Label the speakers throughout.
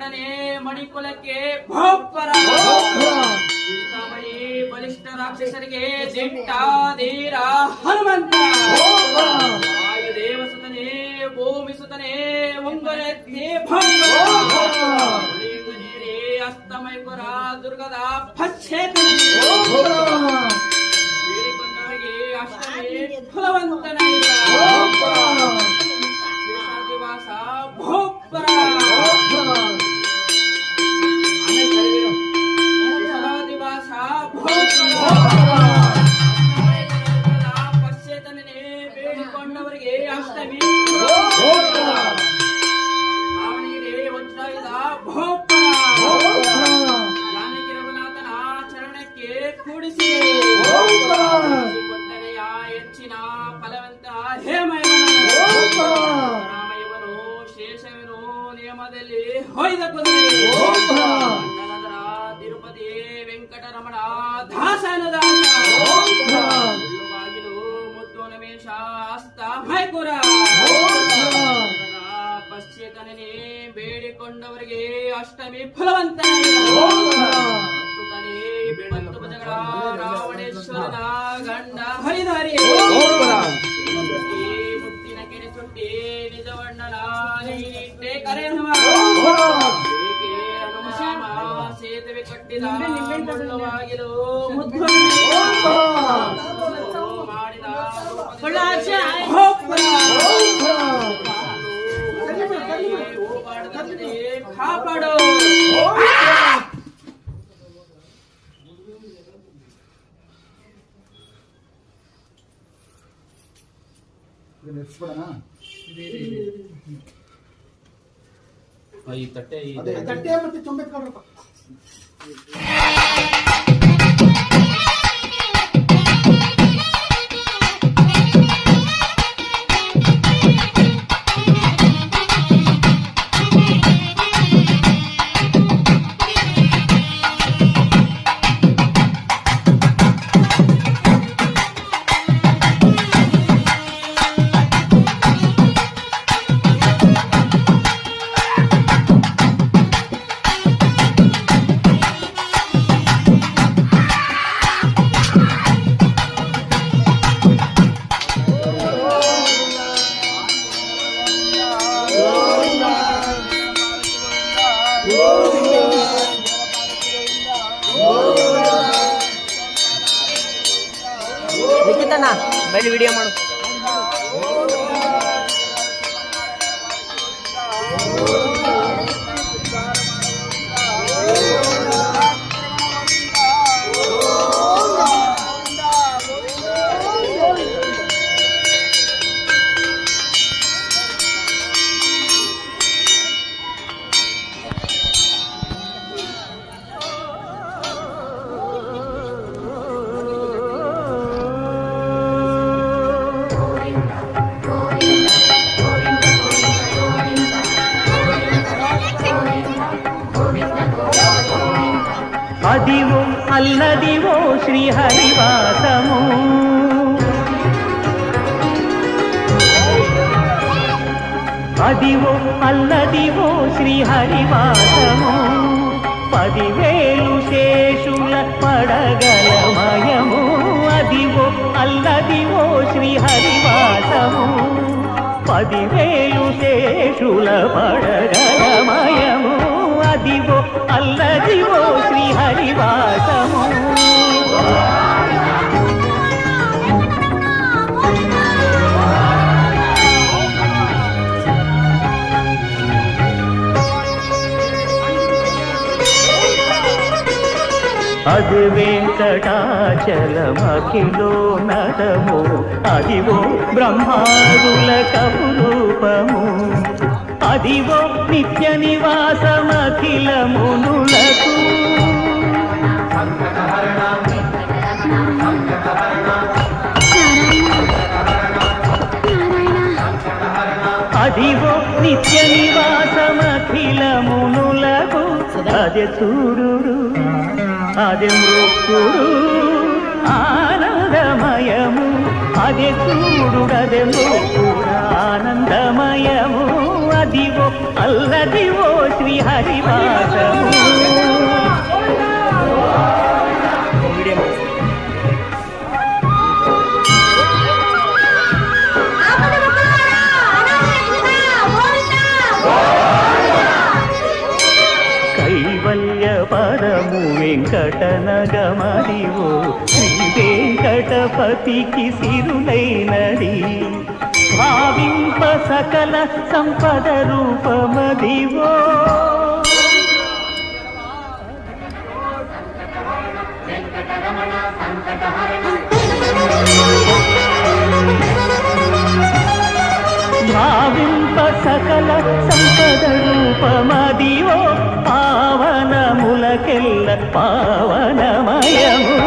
Speaker 1: ಎರಡನೇ ಮಣಿಕುಲಕ್ಕೆ ಭೋಪ್ಪರ ಬಲಿಷ್ಠ ರಾಕ್ಷಸರಿಗೆ ದಿಟ್ಟ ಧೀರ ಹನುಮಂತ ವಾಯುದೇವ ಸುತನೇ ಭೂಮಿ ಸುತನೇ ಉಂಗರೆತ್ತಿ ಅಸ್ತಮೈಪುರ ದುರ್ಗದ ಬೇಡಿಕೊಂಡವರಿಗೆ ಅಷ್ಟಮಿ ಫಲವಂತನಯ್ಯ ದಿವಾಸ ಭೋಪ್ಪರ ದಿವಾಸ ಪಶ್ಚೇತನೇ ಬೇಡಿಕೊಂಡವರಿಗೆ ಅಷ್ಟಮಿ ಅವನಿಗೆ ವಜ್ರಾಯುಧ ಭೋಪ್ಪರ ಜಾನಕಿ ರಘುನಾಥನ ಚರಣಕ್ಕೆ ಕೂಡಿಸಿ ಕೊಟ್ಟರೆಯ ಹೆಚ್ಚಿನ ಫಲವಂತ ರಾಮಯವನು ಶೇಷವನು ನಿಯಮದಲ್ಲಿ ಹೊಯ್ದ ಕುದುರೆ ನಗರ ತಿರುಪತಿ ವೆಂಕಟರಮಣ ದಾಸನದಾಸಲು ಮುದ್ದು ನಮೇಶ ಹಸ್ತ ಮೈಕುರ ಪಶ್ಚೇತನೇ ಬೇಡಿಕೊಂಡವರಿಗೆ ಅಷ್ಟಮಿ ಫಲವಂತ ಭುಜಗಳ ರಾವಣೇಶ್ವರನ ಗಂಡ ಹರಿದಾರಿ ಮುತ್ತಿನ ಕೆರೆ ಸುಟ್ಟಿ ನಿಜವಣ್ಣನ ನೀನಿಟ್ಟೆ ಕರೆ ಹನುಮ ಸೇತುವೆ ಕಟ್ಟಿದ ಮುಳ್ಳುವಾಗಿಲು ಮುದ್ದು ಮಾಡಿದ ಕಾಪಾಡು ಈ ತಟ್ಟೆ
Speaker 2: ಮತ್ತೆ ಚೊಂಬೆಟ್ಕೊಡ್ರಪ್ಪ.
Speaker 3: ಬೈಲಿ ವಿಡಿಯೋ ಮಾಡು.
Speaker 4: ಅದಿವೋ ಅಲ್ಲದಿವೋ ಶ್ರೀ ಹರಿವಾಸಮು ಅದಿವೋ ಅಲ್ಲದಿವೋ ಶ್ರೀ ಹರಿವಾಸಮು ಪದಿವೇಲು ಶೇಷುಲ ಪಡಗಲಮಯಮು ಅದಿವೋ ಅಲ್ಲದಿವೋ ಶ್ರೀ ಹರಿವಾಸಮು ಪದಿವೇಲು ಶೇಷುಲ ಪಡಗಲಮಯಮು ಅದಿವೋ ಅಲ್ಲದಿವೋ ಶ್ರೀ ಹರಿವಾಸಮು అది వెంకటాచలమఖిలో నదము అదివో బ్రహ్మాదుల కపురూపము అదివో నిత్య నివాసమఖిల మునులకు అదివో నిత్య నివాసమఖిల మునులకు అదే చూడు అదే మృక్కుడు ఆనందమయము అదే చూడు అదే మృక్కుడు ఆనందమయము అదివో అల్లదివో శ్రీ శ్రీహరివాసము
Speaker 3: వీడియో మాಡು.
Speaker 4: కైవల్య పరము వెంకటనగమదివో శ్రీ వెంకటపతికి సిరులైనది భావింప సకల సంపద రూపమదివో భావింప సకల సంపద రూపమదివో పావనములకెల్ల పావనమయము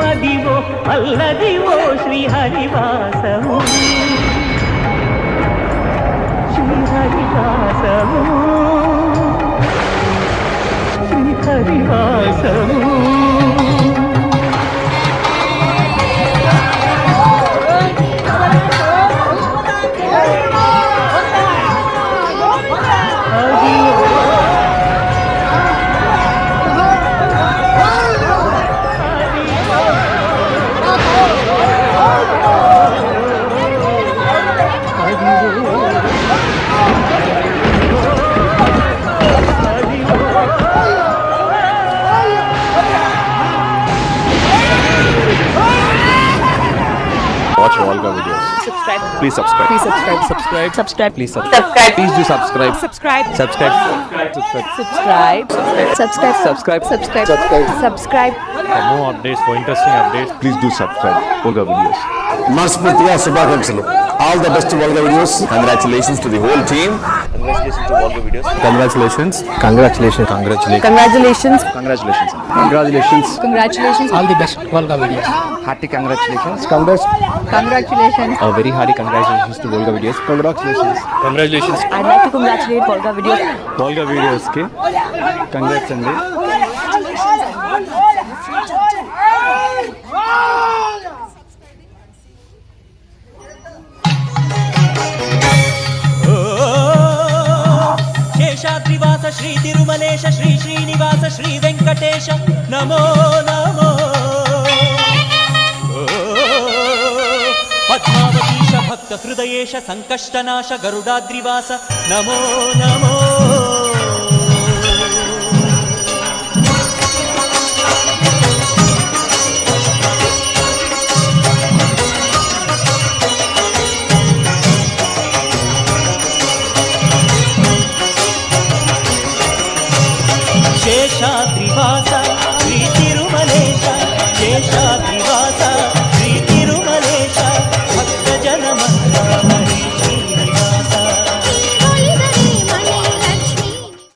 Speaker 4: Adivo Alladivo శ్రీహరివాసము శ్రీహరివాసము శ్రీహరివాసము
Speaker 5: Watch Volga videos.
Speaker 3: Subscribe.
Speaker 5: Please subscribe.
Speaker 3: Please subscribe. Subscribe. Subscribe.
Speaker 5: Please subscribe.
Speaker 3: Subscribe.
Speaker 5: Please do subscribe.
Speaker 3: Subscribe.
Speaker 5: Subscribe.
Speaker 3: Subscribe. Subscribe.
Speaker 5: Subscribe.
Speaker 3: Subscribe. Subscribe.
Speaker 5: For more updates, for interesting updates, please do subscribe. Volga videos.
Speaker 6: మనస్ఫూర్తిగా శుభాకాంక్షలు. All the best Volga videos. Congratulations to the whole team.
Speaker 5: Congratulations.
Speaker 6: Congratulation congratulation
Speaker 3: Congratulations.
Speaker 5: Congratulations.
Speaker 6: Congratulations.
Speaker 3: Congratulations.
Speaker 2: All the best Volga videos.
Speaker 6: Hearty congratulations.
Speaker 3: Congratulations.
Speaker 5: A very hearty congratulations to Volga videos.
Speaker 6: Congratulations.
Speaker 5: Congratulations.
Speaker 3: I'd like to congratulate Volga Videos.
Speaker 5: Volga videos ki congrats andi.
Speaker 4: Seshadrivasa Sri Tirumalesa Sri Srinivasa Sri Venkatesa నమో నమో పద్మావతీశ భక్త హృదయేశ సంకష్టనాశ గరుడాద్రివాస నమో నమో